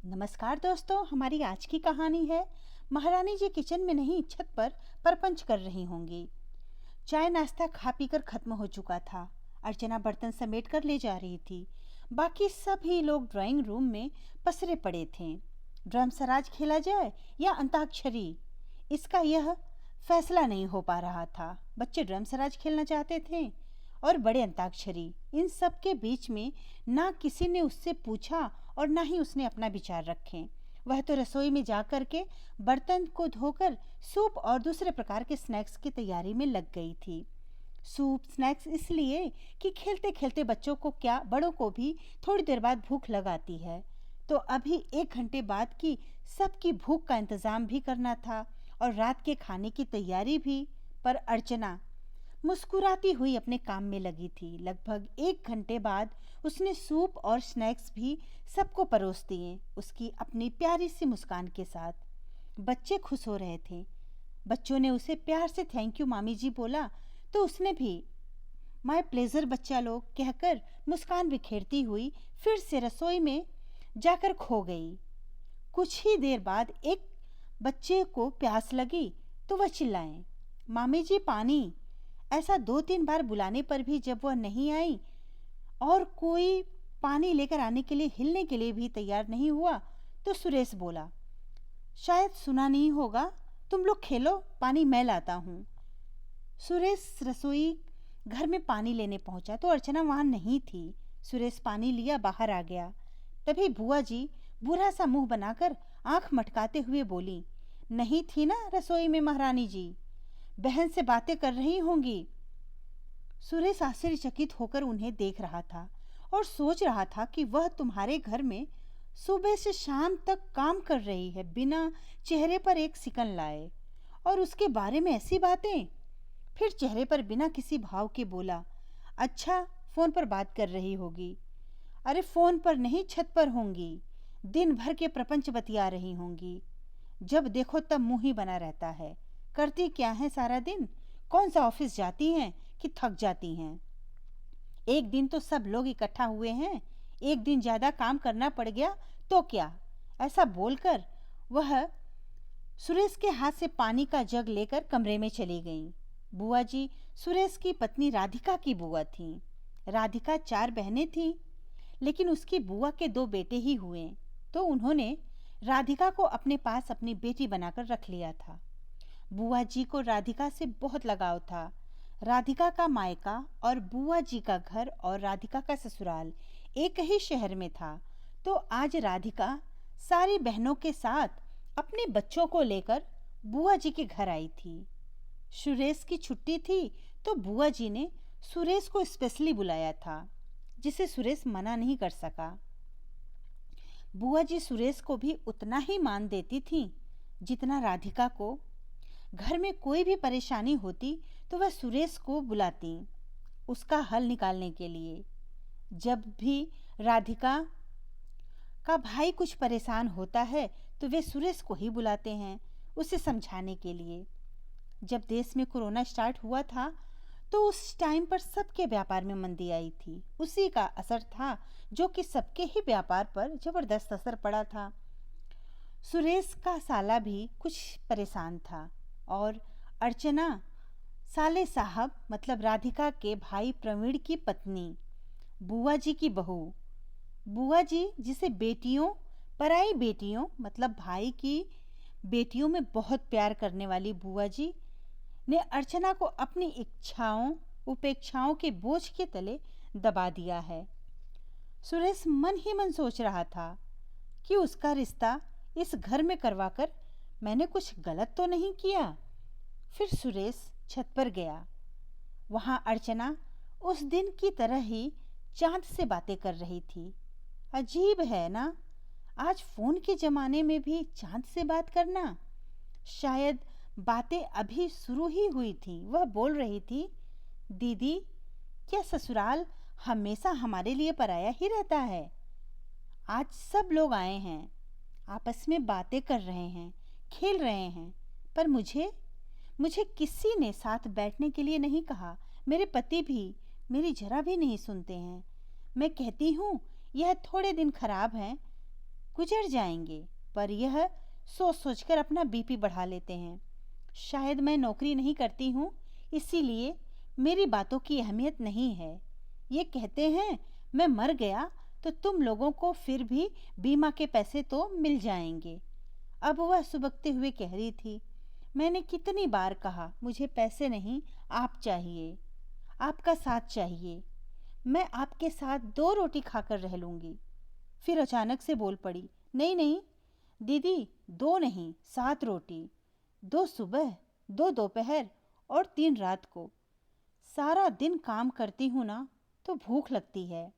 नमस्कार दोस्तों, हमारी आज की कहानी है महारानी जी किचन में नहीं छत पर परपंच कर रही होंगी। चाय नाश्ता खा पीकर खत्म हो चुका था। अर्चना बर्तन समेट कर ले जा रही थी। बाकी सभी लोग ड्राइंग रूम में पसरे पड़े थे। ड्रम सराज खेला जाए या अंताक्षरी, इसका यह फैसला नहीं हो पा रहा था। बच्चे ड्रम सराज खेलना चाहते थे और बड़े अंताक्षरी। इन सब के बीच में ना किसी ने उससे पूछा और ना ही उसने अपना विचार रखे। वह तो रसोई में जाकर के बर्तन को धोकर सूप और दूसरे प्रकार के स्नैक्स की तैयारी में लग गई थी। सूप स्नैक्स इसलिए कि खेलते खेलते बच्चों को क्या, बड़ों को भी थोड़ी देर बाद भूख लगाती है। तो अभी 1 घंटे बाद की सबकी भूख का इंतज़ाम भी करना था और रात के खाने की तैयारी भी। पर अर्चना मुस्कुराती हुई अपने काम में लगी थी। लगभग 1 घंटे बाद उसने सूप और स्नैक्स भी सबको परोस दिए, उसकी अपनी प्यारी सी मुस्कान के साथ। बच्चे खुश हो रहे थे। बच्चों ने उसे प्यार से थैंक यू मामी जी बोला तो उसने भी माय प्लेजर बच्चा लोग कहकर मुस्कान बिखेरती हुई फिर से रसोई में जाकर खो गई। कुछ ही देर बाद एक बच्चे को प्यास लगी तो वह चिल्लाए, मामी जी पानी। ऐसा 2-3 बार बुलाने पर भी जब वह नहीं आई और कोई पानी लेकर आने के लिए, हिलने के लिए भी तैयार नहीं हुआ, तो सुरेश बोला, शायद सुना नहीं होगा, तुम लोग खेलो, पानी मैं लाता हूँ। सुरेश रसोई घर में पानी लेने पहुंचा तो अर्चना वहां नहीं थी। सुरेश पानी लिया बाहर आ गया। तभी बुआ जी बुरा सा मुंह बनाकर आंख मटकाते हुए बोली, नहीं थी ना रसोई में महारानी जी, बहन से बातें कर रही होंगी। सुरेश आश्चर्यचकित होकर उन्हें देख रहा था और सोच रहा था कि वह तुम्हारे घर में सुबह से शाम तक काम कर रही है बिना चेहरे पर एक सिकन लाए, और उसके बारे में ऐसी बातें। फिर चेहरे पर बिना किसी भाव के बोला, अच्छा फोन पर बात कर रही होगी। अरे फोन पर नहीं, छत पर होंगी, दिन भर के प्रपंच बतिया रही होंगी। जब देखो तब मुंह ही बना रहता है। करती क्या है सारा दिन? कौन सा ऑफिस जाती हैं कि थक जाती हैं? एक दिन तो सब लोग इकट्ठा हुए हैं, एक दिन ज्यादा काम करना पड़ गया तो क्या? ऐसा बोलकर वह सुरेश के हाथ से पानी का जग लेकर कमरे में चली गईं। बुआ जी सुरेश की पत्नी राधिका की बुआ थी। राधिका 4 बहनें थीं, लेकिन उसकी बुआ के 2 बेटे ही हुए, तो उन्होंने राधिका को अपने पास अपनी बेटी बनाकर रख लिया था। बुआ जी को राधिका से बहुत लगाव था। राधिका का मायका और बुआ जी का घर और राधिका का ससुराल एक ही शहर में था। तो आज राधिका सारी बहनों के साथ अपने बच्चों को लेकर बुआ जी के घर आई थी। सुरेश की छुट्टी थी तो बुआ जी ने सुरेश को स्पेशली बुलाया था, जिसे सुरेश मना नहीं कर सका। बुआ जी सुरेश को भी उतना ही मान देती थी जितना राधिका को। घर में कोई भी परेशानी होती तो वह सुरेश को बुलाती उसका हल निकालने के लिए। जब भी राधिका का भाई कुछ परेशान होता है तो वे सुरेश को ही बुलाते हैं उसे समझाने के लिए। जब देश में कोरोना स्टार्ट हुआ था तो उस टाइम पर सबके व्यापार में मंदी आई थी। उसी का असर था जो कि सबके ही व्यापार पर जबरदस्त असर पड़ा था। सुरेश का साला भी कुछ परेशान था और अर्चना साले साहब मतलब राधिका के भाई प्रवीण की पत्नी, बुआ जी की बहू, बुआ जी जिसे बेटियों, पराई बेटियों मतलब भाई की बेटियों में बहुत प्यार करने वाली बुआ जी ने अर्चना को अपनी इच्छाओं उपेक्षाओं के बोझ के तले दबा दिया है। सुरेश मन ही मन सोच रहा था कि उसका रिश्ता इस घर में करवाकर मैंने कुछ गलत तो नहीं किया। फिर सुरेश छत पर गया। वहां अर्चना उस दिन की तरह ही चांद से बातें कर रही थी। अजीब है ना, आज फोन के जमाने में भी चांद से बात करना। शायद बातें अभी शुरू ही हुई थी। वह बोल रही थी, दीदी क्या ससुराल हमेशा हमारे लिए पराया ही रहता है? आज सब लोग आए हैं, आपस में बातें कर रहे हैं, खेल रहे हैं, पर मुझे किसी ने साथ बैठने के लिए नहीं कहा। मेरे पति भी मेरी जरा भी नहीं सुनते हैं। मैं कहती हूँ यह थोड़े दिन खराब हैं गुजर जाएंगे, पर यह सोच सोचकर अपना बीपी बढ़ा लेते हैं। शायद मैं नौकरी नहीं करती हूँ, इसीलिए मेरी बातों की अहमियत नहीं है। ये कहते हैं मैं मर गया तो तुम लोगों को फिर भी बीमा के पैसे तो मिल जाएंगे। अब वह सुबकते हुए कह रही थी, मैंने कितनी बार कहा मुझे पैसे नहीं, आप चाहिए, आपका साथ चाहिए। मैं आपके साथ 2 रोटी खाकर रह लूँगी। फिर अचानक से बोल पड़ी, नहीं नहीं दीदी, 2 नहीं 7 रोटी, 2 सुबह, 2 दोपहर और 3 रात को। सारा दिन काम करती हूँ ना, तो भूख लगती है,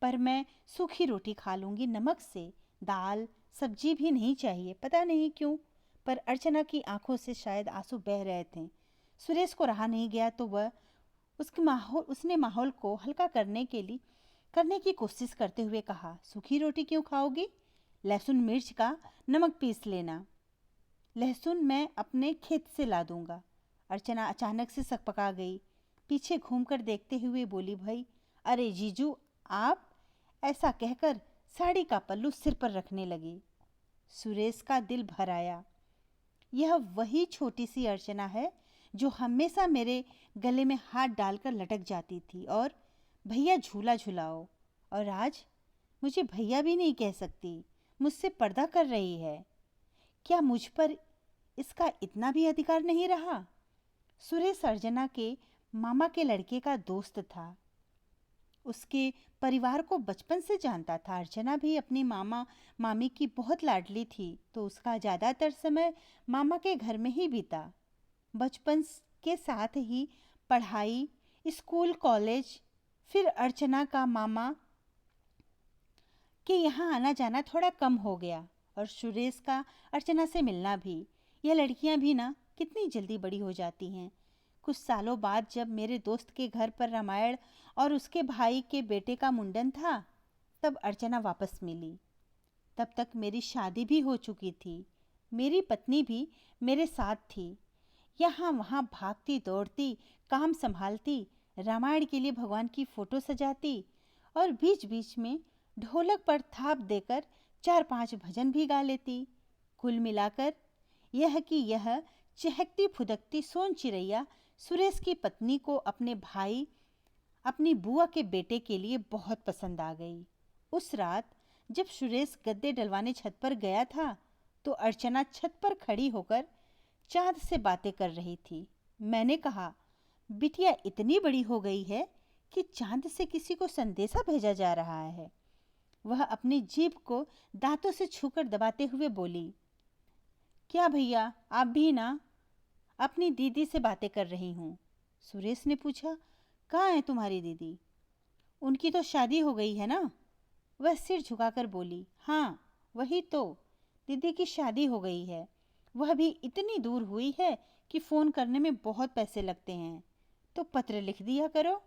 पर मैं सूखी रोटी खा लूँगी नमक से। दाल सब्जी भी नहीं चाहिए। पता नहीं क्यों, पर अर्चना की आंखों से शायद आंसू बह रहे थे। सुरेश को रहा नहीं गया तो वह उसने माहौल को हल्का करने की कोशिश करते हुए कहा, सूखी रोटी क्यों खाओगी? लहसुन मिर्च का नमक पीस लेना। लहसुन मैं अपने खेत से ला दूंगा। अर्चना अचानक से सकपका गई। पीछे घूमकर देखते हुए बोली, भाई अरे जीजू आप, ऐसा कहकर साड़ी का पल्लू सिर पर रखने लगी। सुरेश का दिल भर आया। यह वही छोटी सी अर्चना है जो हमेशा मेरे गले में हाथ डालकर लटक जाती थी और भैया झूला झुलाओ, और आज मुझे भैया भी नहीं कह सकती, मुझसे पर्दा कर रही है। क्या मुझ पर इसका इतना भी अधिकार नहीं रहा? सुरेश अर्चना के मामा के लड़के का दोस्त था, उसके परिवार को बचपन से जानता था। अर्चना भी अपनी मामा मामी की बहुत लाडली थी, तो उसका ज़्यादातर समय मामा के घर में ही बीता। बचपन के साथ ही पढ़ाई, स्कूल, कॉलेज, फिर अर्चना का मामा के यहाँ आना जाना थोड़ा कम हो गया, और सुरेश का अर्चना से मिलना भी। यह लड़कियाँ भी ना कितनी जल्दी बड़ी हो जाती हैं। कुछ सालों बाद जब मेरे दोस्त के घर पर रामायण और उसके भाई के बेटे का मुंडन था, तब अर्चना वापस मिली। तब तक मेरी शादी भी हो चुकी थी। मेरी पत्नी भी मेरे साथ थी। यहाँ वहाँ भागती दौड़ती, काम संभालती, रामायण के लिए भगवान की फ़ोटो सजाती, और बीच बीच में ढोलक पर थाप देकर 4-5 भजन भी गा लेती। कुल मिलाकर यह चहकती फुदकती सोन चिड़ैया सुरेश की पत्नी को अपने भाई, अपनी बुआ के बेटे के लिए बहुत पसंद आ गई। उस रात जब सुरेश गद्दे डलवाने छत पर गया था, तो अर्चना छत पर खड़ी होकर चाँद से बातें कर रही थी। मैंने कहा, बिटिया इतनी बड़ी हो गई है कि चाँद से किसी को संदेशा भेजा जा रहा है। वह अपनी जीभ को दांतों से छूकर दबाते हुए बोली, क्या भैया आप भी ना? अपनी दीदी से बातें कर रही हूँ। सुरेश ने पूछा, कहाँ है तुम्हारी दीदी? उनकी तो शादी हो गई है ना? वह सिर झुकाकर बोली, हाँ वही तो, दीदी की शादी हो गई है। वह भी इतनी दूर हुई है कि फ़ोन करने में बहुत पैसे लगते हैं, तो पत्र लिख दिया करो।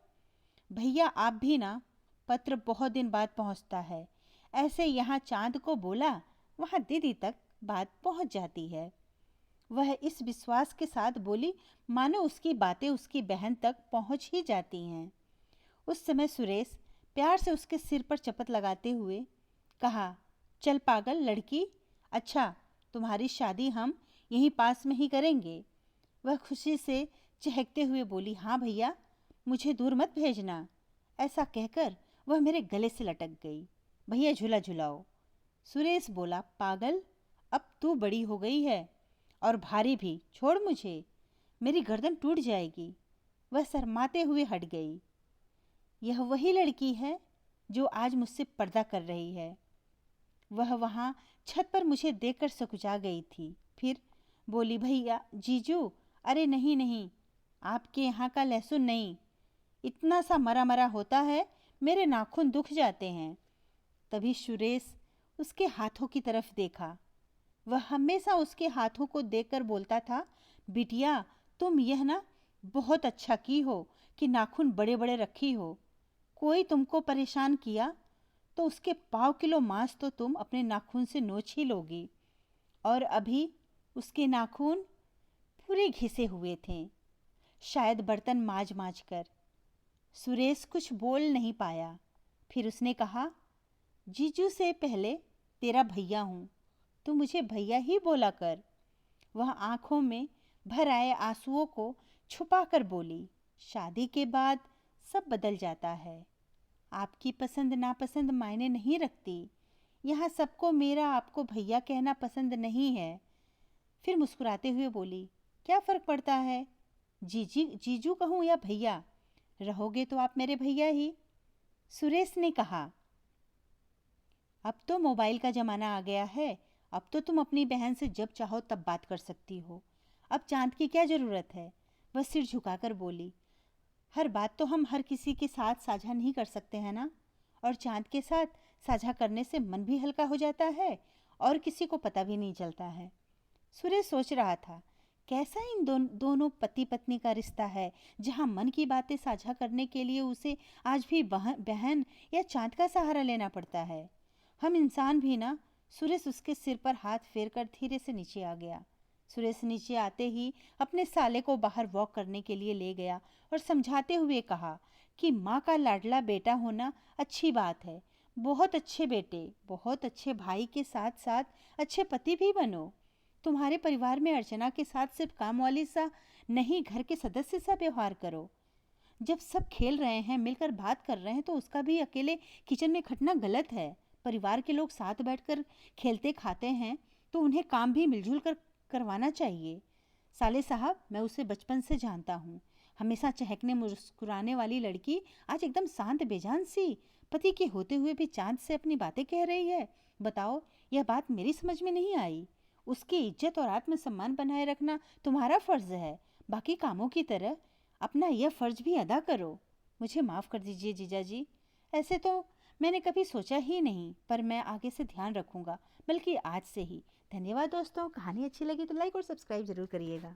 भैया आप भी ना, पत्र बहुत दिन बाद पहुंचता है। ऐसे यहाँ चाँद को बोला, वहाँ दीदी तक बात पहुंच जाती है। वह इस विश्वास के साथ बोली मानो उसकी बातें उसकी बहन तक पहुंच ही जाती हैं। उस समय सुरेश प्यार से उसके सिर पर चपत लगाते हुए कहा, चल पागल लड़की, अच्छा तुम्हारी शादी हम यहीं पास में ही करेंगे। वह खुशी से चहकते हुए बोली, हाँ भैया, मुझे दूर मत भेजना। ऐसा कहकर वह मेरे गले से लटक गई। भैया झूला झुलाओ। सुरेश बोला, पागल, अब तू बड़ी हो गई है और भारी भी, छोड़ मुझे, मेरी गर्दन टूट जाएगी। वह शर्माते हुए हट गई। यह वही लड़की है जो आज मुझसे पर्दा कर रही है। वह वहाँ छत पर मुझे देखकर सकुचा गई थी। फिर बोली, भैया जीजू, अरे नहीं नहीं, आपके यहाँ का लहसुन नहीं, इतना सा मरा मरा होता है, मेरे नाखून दुख जाते हैं। तभी सुरेश उसके हाथों की तरफ देखा। वह हमेशा उसके हाथों को देखकर बोलता था, बिटिया तुम यह ना बहुत अच्छा की हो कि नाखून बड़े बड़े रखी हो। कोई तुमको परेशान किया तो उसके 1/4 किलो मांस तो तुम अपने नाखून से नोच ही लोगी। और अभी उसके नाखून पूरे घिसे हुए थे, शायद बर्तन मांज मांज कर। सुरेश कुछ बोल नहीं पाया। फिर उसने कहा, जीजू से पहले तेरा भैया हूँ, तू मुझे भैया ही बोला कर। वह आंखों में भर आए आंसुओं को छुपा कर बोली, शादी के बाद सब बदल जाता है। आपकी पसंद नापसंद मायने नहीं रखती। यहाँ सबको मेरा आपको भैया कहना पसंद नहीं है। फिर मुस्कुराते हुए बोली, क्या फ़र्क पड़ता है, जीजी जीजू कहूँ या भैया, रहोगे तो आप मेरे भैया ही। सुरेश ने कहा, अब तो मोबाइल का ज़माना आ गया है, अब तो तुम अपनी बहन से जब चाहो तब बात कर सकती हो। अब चांद की क्या ज़रूरत है। वह सिर झुकाकर बोली, हर बात तो हम हर किसी के साथ साझा नहीं कर सकते हैं ना, और चांद के साथ साझा करने से मन भी हल्का हो जाता है और किसी को पता भी नहीं चलता है। सुरेश सोच रहा था, कैसा इन दोनों पति पत्नी का रिश्ता है, जहाँ मन की बातें साझा करने के लिए उसे आज भी बहन या चांद का सहारा लेना पड़ता है। हम इंसान भी ना। सुरेश उसके सिर पर हाथ फेरकर धीरे से नीचे आ गया। सुरेश नीचे आते ही अपने साले को बाहर वॉक करने के लिए ले गया और समझाते हुए कहा कि माँ का लाडला बेटा होना अच्छी बात है। बहुत अच्छे बेटे, बहुत अच्छे भाई के साथ साथ अच्छे पति भी बनो। तुम्हारे परिवार में अर्चना के साथ सिर्फ काम वाली सा नहीं, घर के सदस्य सा व्यवहार करो। जब सब खेल रहे हैं, मिलकर बात कर रहे हैं, तो उसका भी अकेले किचन में खटना गलत है। परिवार के लोग साथ बैठकर खेलते खाते हैं तो उन्हें काम भी मिलजुल कर करवाना चाहिए। साले साहब, मैं उसे बचपन से जानता हूँ। हमेशा चहकने मुस्कुराने वाली लड़की आज एकदम शांत बेजान सी पति के होते हुए भी चांद से अपनी बातें कह रही है। बताओ, यह बात मेरी समझ में नहीं आई। उसकी इज्जत और आत्मसम्मान बनाए रखना तुम्हारा फर्ज है। बाकी कामों की तरह अपना यह फर्ज भी अदा करो। मुझे माफ़ कर दीजिए जीजा जी, ऐसे तो मैंने कभी सोचा ही नहीं, पर मैं आगे से ध्यान रखूंगा, बल्कि आज से ही। धन्यवाद दोस्तों, कहानी अच्छी लगी तो लाइक और सब्सक्राइब ज़रूर करिएगा।